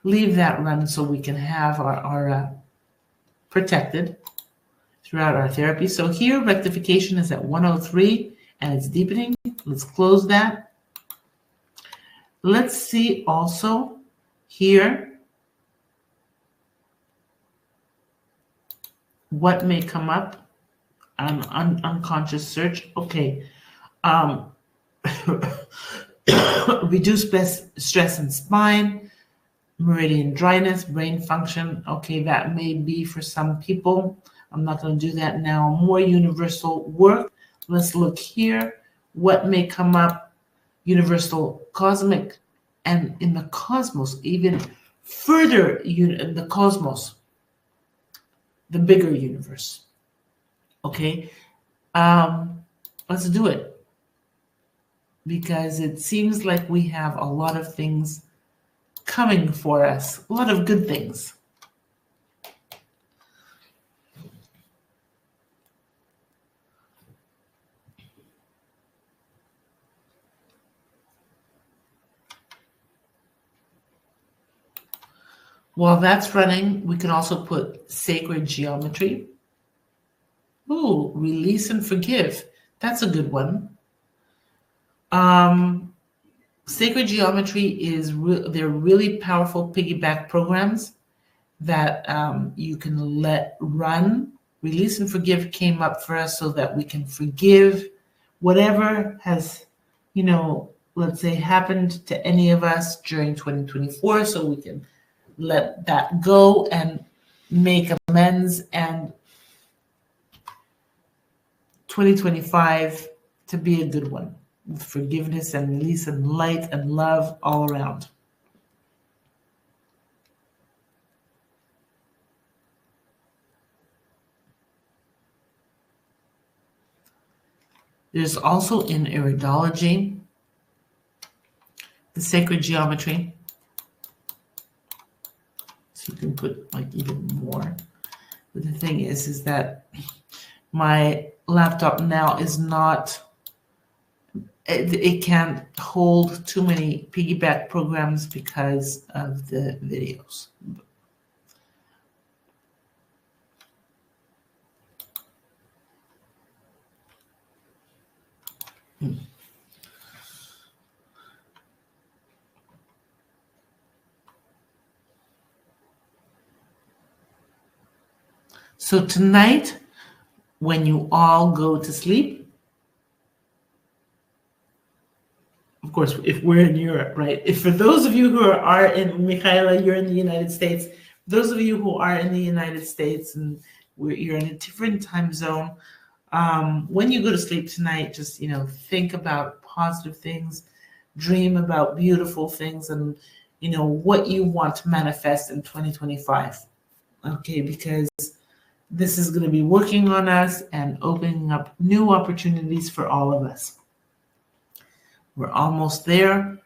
leave that run so we can have our aura protected throughout our therapy. So here, rectification is at 103 and it's deepening. Let's close that. Let's see also here what may come up on unconscious search. Okay. Reduce stress and spine, meridian dryness, brain function. Okay, that may be for some people. I'm not going to do that now. More universal work. Let's look here. What may come up? Universal cosmic, and in the cosmos, even further, the cosmos, the bigger universe. Okay, let's do it, because it seems like we have a lot of things coming for us, a lot of good things. While that's running, we can also put sacred geometry. Ooh, release and forgive. That's a good one. Sacred geometry they're really powerful piggyback programs that you can let run. Release and forgive came up for us so that we can forgive whatever has, let's say happened to any of us during 2024, so we can let that go and make amends. And 2025 to be a good one, with forgiveness and release and light and love all around. There's also in iridology, the sacred geometry. So you can put like even more. But the thing is that my laptop now is not, it can't hold too many piggyback programs because of the videos. So tonight, when you all go to sleep, of course, if we're in Europe, right? If for those of you who are in, Michaela, you're in the United States, those of you who are in the United States and you're in a different time zone, when you go to sleep tonight, just, think about positive things, dream about beautiful things, and, what you want to manifest in 2025, okay? Because this is going to be working on us and opening up new opportunities for all of us. We're almost there.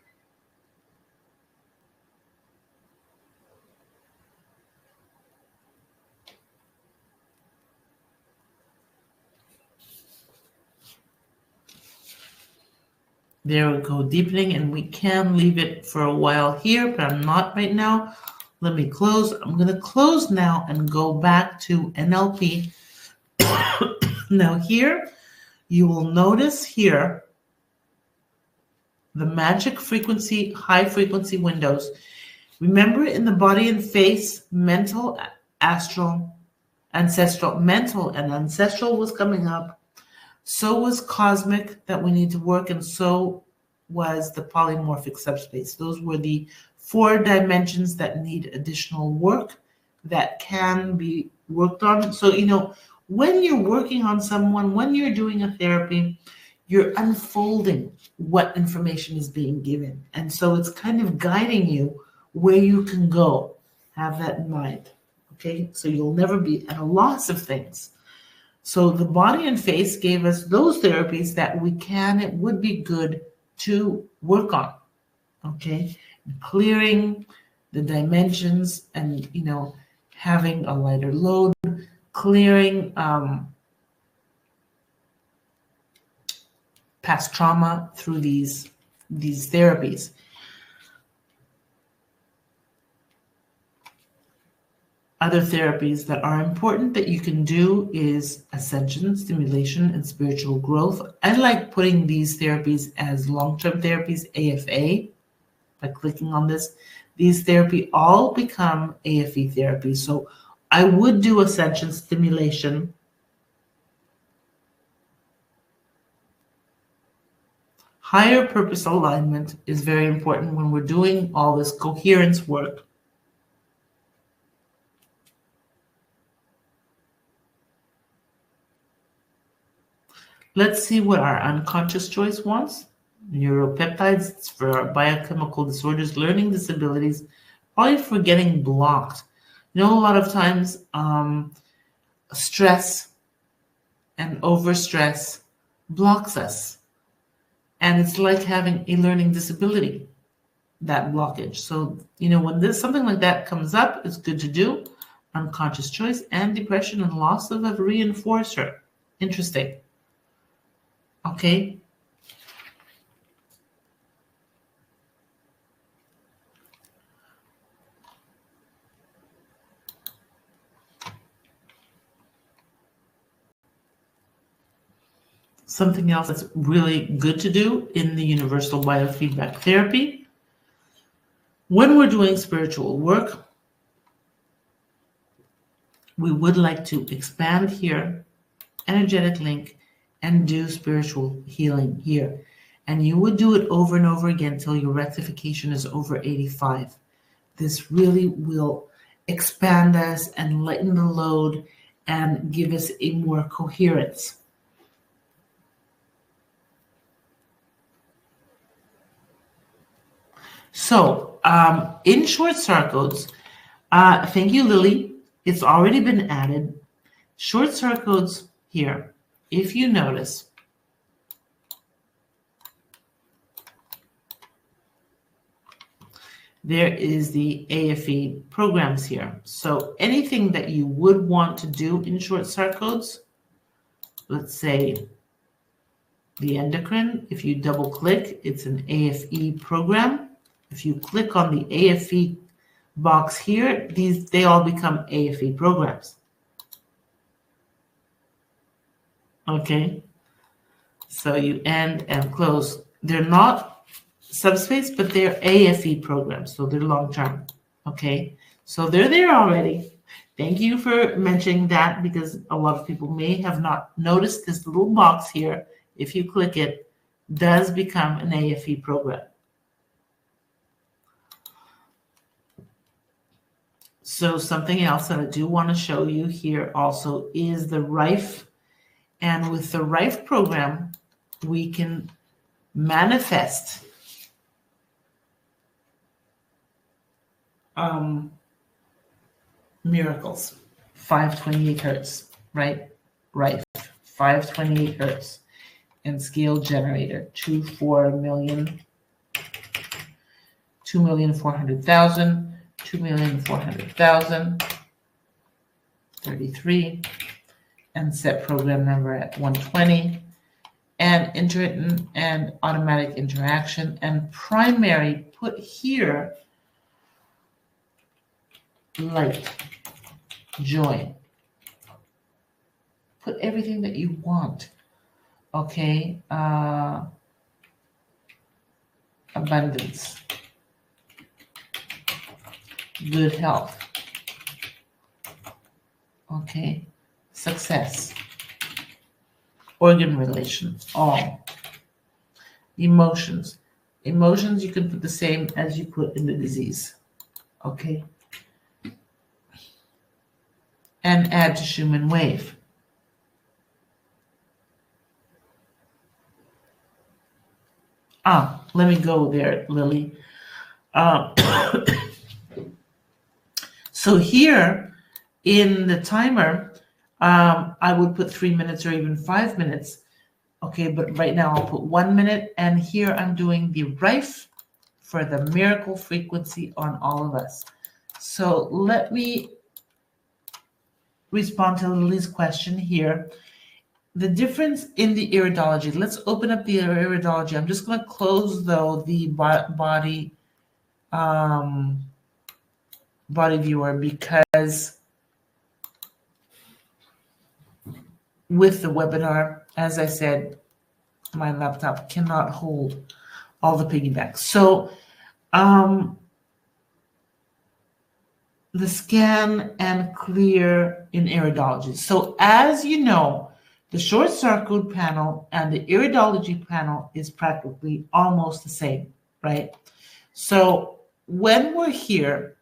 There we go, deepening, and we can leave it for a while here, but I'm not right now. Let me close. I'm going to close now and go back to NLP. Now here, you will notice here the magic frequency, high frequency windows. Remember in the body and face, mental, astral, ancestral, mental and ancestral was coming up. So was cosmic that we need to work, and so was the polymorphic subspace. Those were the 4 dimensions that need additional work that can be worked on. So, when you're working on someone, when you're doing a therapy, you're unfolding what information is being given. And so it's kind of guiding you where you can go. Have that in mind, okay? So you'll never be at a loss of things. So the body and face gave us those therapies that it would be good to work on, okay? Clearing the dimensions and, having a lighter load, clearing past trauma through these therapies. Other therapies that are important that you can do is ascension, stimulation, and spiritual growth. I like putting these therapies as long-term therapies, AFA. By clicking on this, these therapy all become AFE therapy. So I would do ascension, stimulation, higher purpose alignment is very important when we're doing all this coherence work. Let's see what our unconscious choice wants. Neuropeptides, it's for biochemical disorders, learning disabilities, probably for getting blocked. A lot of times stress and overstress blocks us. And it's like having a learning disability, that blockage. So, when something like that comes up, it's good to do. Unconscious choice and depression and loss of a reinforcer. Interesting. Okay. Something else that's really good to do in the universal biofeedback therapy, when we're doing spiritual work, we would like to expand here, energetic link, and do spiritual healing here. And you would do it over and over again until your rectification is over 85. This really will expand us and lighten the load and give us a more coherence. So in short circuits, thank you, Lily. It's already been added. Short circuits here, if you notice, there is the AFE programs here. So anything that you would want to do in short circuits, let's say the endocrine, if you double click, it's an AFE program. If you click on the AFE box here, they all become AFE programs. Okay, so you end and close. They're not subspace, but they're AFE programs, so they're long-term. Okay, so they're there already. Thank you for mentioning that, because a lot of people may have not noticed this little box here. If you click it, does become an AFE program. So something else that I do want to show you here also is the RIFE. And with the RIFE program, we can manifest miracles. 528 hertz, right? RIFE, 528 hertz. And scale generator, 2,400,000, 2,400,000, 2,400,000, 33, and set program number at 120, and intermittent and automatic interaction, and primary, put here light, joy. Put everything that you want. Okay, abundance, good health, okay, success, organ relations, all. Emotions. Emotions you can put the same as you put in the disease, okay? And add to Schumann wave. Let me go there, Lily. So here in the timer, I would put 3 minutes or even 5 minutes. Okay, but right now I'll put 1 minute. And here I'm doing the RIFE for the miracle frequency on all of us. So let me respond to Lily's question here. The difference in the iridology. Let's open up the iridology. I'm just going to close, though, the body viewer, because with the webinar, as I said, my laptop cannot hold all the piggybacks. So the scan and clear in iridology. So as you know, the short circuit panel and the iridology panel is practically almost the same, right? So when we're here,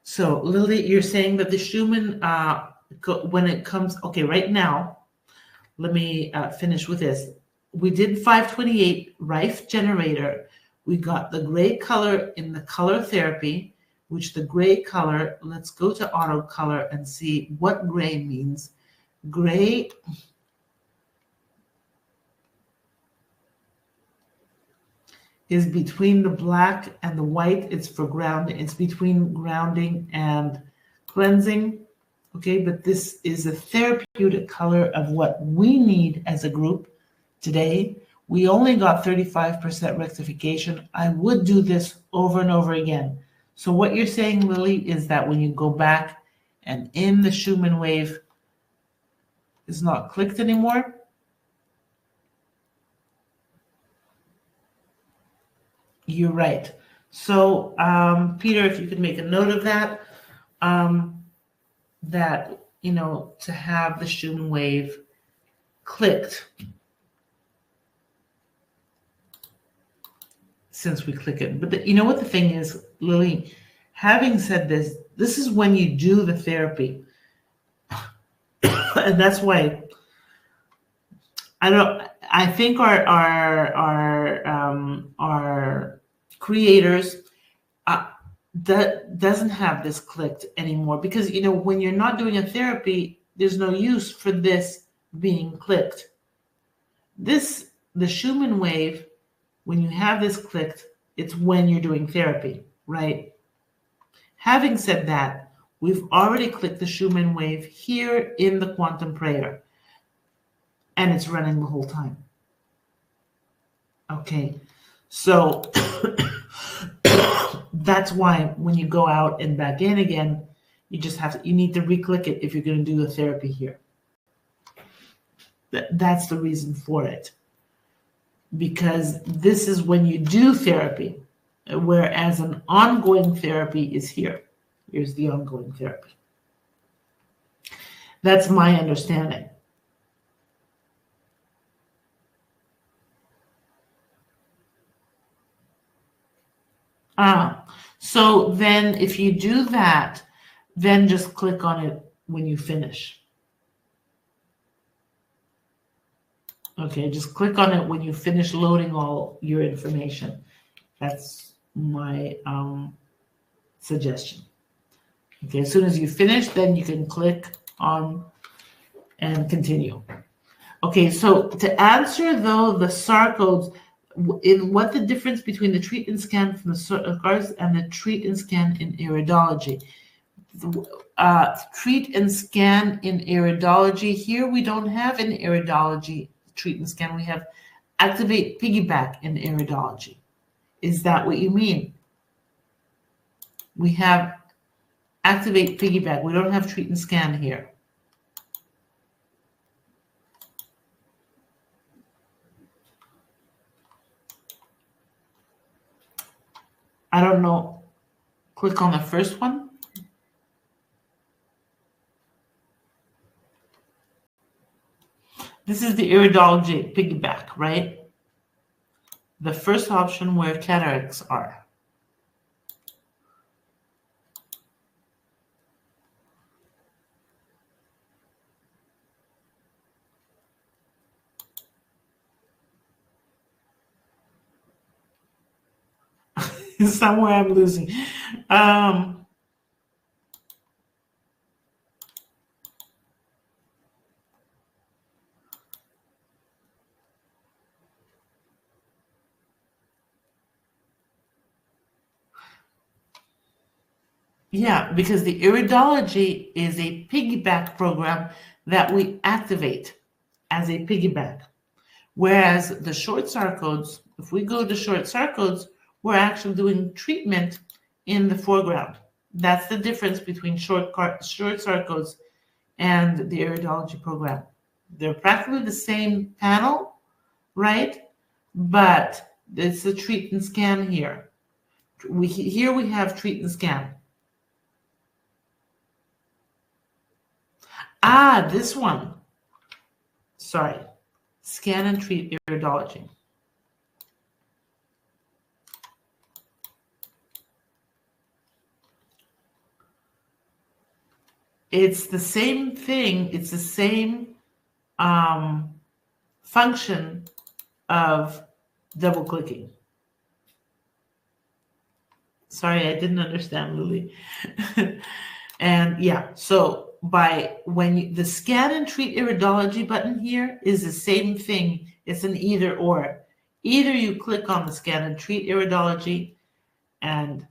so Lily, you're saying that the Schumann, when it comes, okay, right now, let me finish with this. We did 528 RIFE generator. We got the gray color in the color therapy, which the gray color, let's go to auto color and see what gray means. Gray is between the black and the white. It's for grounding. It's between grounding and cleansing. Okay, but this is a therapeutic color of what we need as a group today. We only got 35% rectification. I would do this over and over again. So what you're saying, Lily, is that when you go back and in the Schumann wave is not clicked anymore. You're right. So Peter, if you could make a note of that. that, to have the Schumann wave clicked. Since we click it. But you know what the thing is, Lily, having said this, this is when you do the therapy. And that's why I think our creators that doesn't have this clicked anymore, because when you're not doing a therapy, there's no use for this being clicked. The Schumann wave, when you have this clicked, it's when you're doing therapy, right? Having said that, we've already clicked the Schumann wave here in the quantum prayer, and it's running the whole time. Okay, so that's why when you go out and back in again, you need to re-click it if you're going to do the therapy here. That's the reason for it. Because this is when you do therapy, whereas an ongoing therapy is here. Here's the ongoing therapy. That's my understanding. So then if you do that, then just click on it when you finish. Okay, just click on it when you finish loading all your information. That's my suggestion. Okay, as soon as you finish, then you can click on and continue. Okay, so to answer though the SAR codes, in what the difference between the treat and scan from the SARs and the treat and scan in iridology. Treat and scan in iridology. Here we don't have an iridology treat and scan. We have activate piggyback in iridology. Is that what you mean? We have activate piggyback. We don't have treat and scan here. I don't know. Click on the first one. This is the iridology piggyback, right? The first option where cataracts are. Somewhere I'm losing. Yeah, because the iridology is a piggyback program that we activate as a piggyback. Whereas the short SAR codes, if we go to short SAR codes, we're actually doing treatment in the foreground. That's the difference between short SAR codes and the iridology program. They're practically the same panel, right? But it's a treat and scan here. Here we have treat and scan. This one. Sorry. Scan and treat iridology. It's the same thing. It's the same function of double clicking. Sorry, I didn't understand, Lily. And yeah, so the scan and treat iridology button here is the same thing. It's an either or. Either you click on the scan and treat iridology and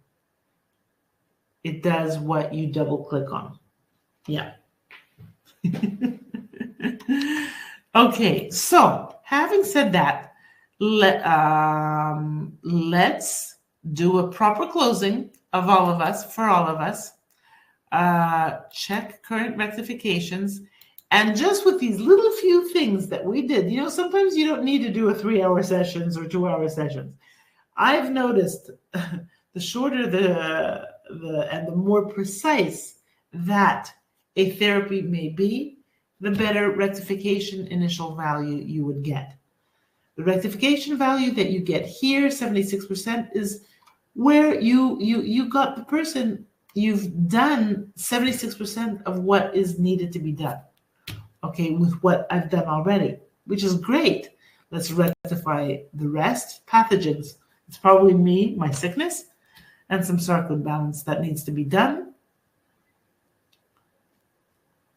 it does what you double click on. Yeah. Okay, so having said that, let's do a proper closing of all of us, for all of us. Check current rectifications. And just with these little few things that we did, sometimes you don't need to do a 3-hour sessions or 2-hour sessions. I've noticed the shorter and the more precise that a therapy may be, the better rectification initial value you would get. The rectification value that you get here, 76%, is where you got the person, you've done 76% of what is needed to be done, okay, with what I've done already, which is great. Let's rectify the rest. Pathogens, it's probably me, my sickness, and some sarcode balance that needs to be done.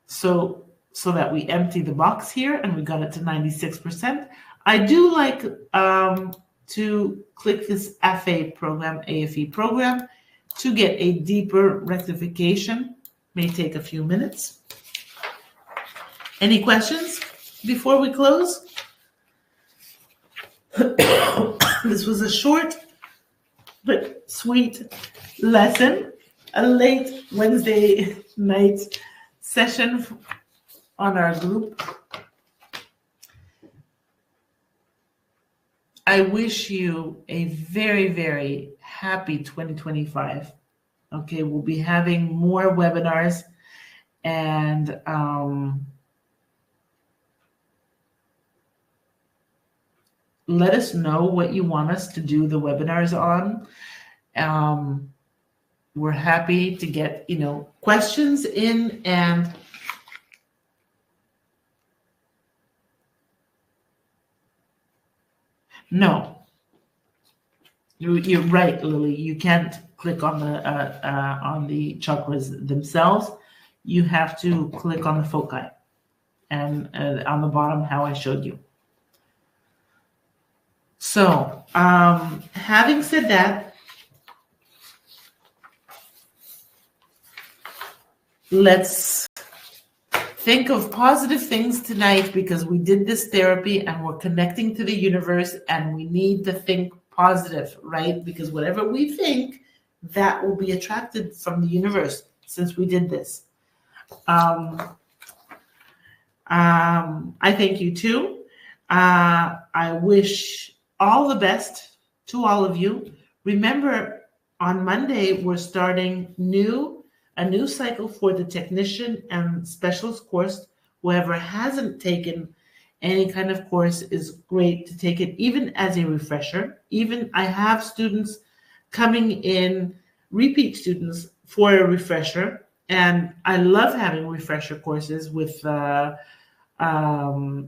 So that we empty the box here, and we got it to 96%. I do like to click this AFE program to get a deeper rectification. May take a few minutes. Any questions before we close? This was a short but sweet lesson, a late Wednesday night session on our group. I wish you a very, very happy 2025. Okay, we'll be having more webinars, and let us know what you want us to do the webinars on. We're happy to get, questions in, and no, you're right, Lily. You can't click on the chakras themselves. You have to click on the foci, and on the bottom, how I showed you. So, having said that, let's think of positive things tonight, because we did this therapy and we're connecting to the universe, and we need to think positive, right? Because whatever we think, that will be attracted from the universe, since we did this. I thank you too. I wish all the best to all of you. Remember, on Monday, we're starting a new cycle for the technician and specialist course. Whoever hasn't taken any kind of course is great to take it, even as a refresher. Even I have students coming in, repeat students, for a refresher. And I love having refresher courses with,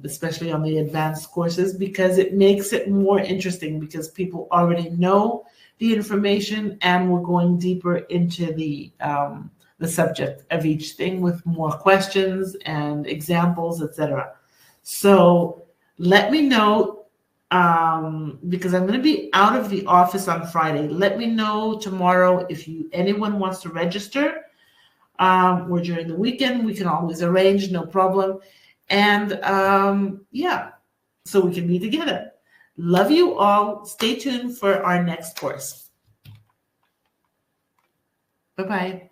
especially on the advanced courses, because it makes it more interesting, because people already know the information, and we're going deeper into the subject of each thing with more questions and examples, etc. So let me know, because I'm going to be out of the office on Friday. Let me know tomorrow if anyone wants to register, or during the weekend. We can always arrange, no problem. And so we can be together. Love you all. Stay tuned for our next course. Bye-bye.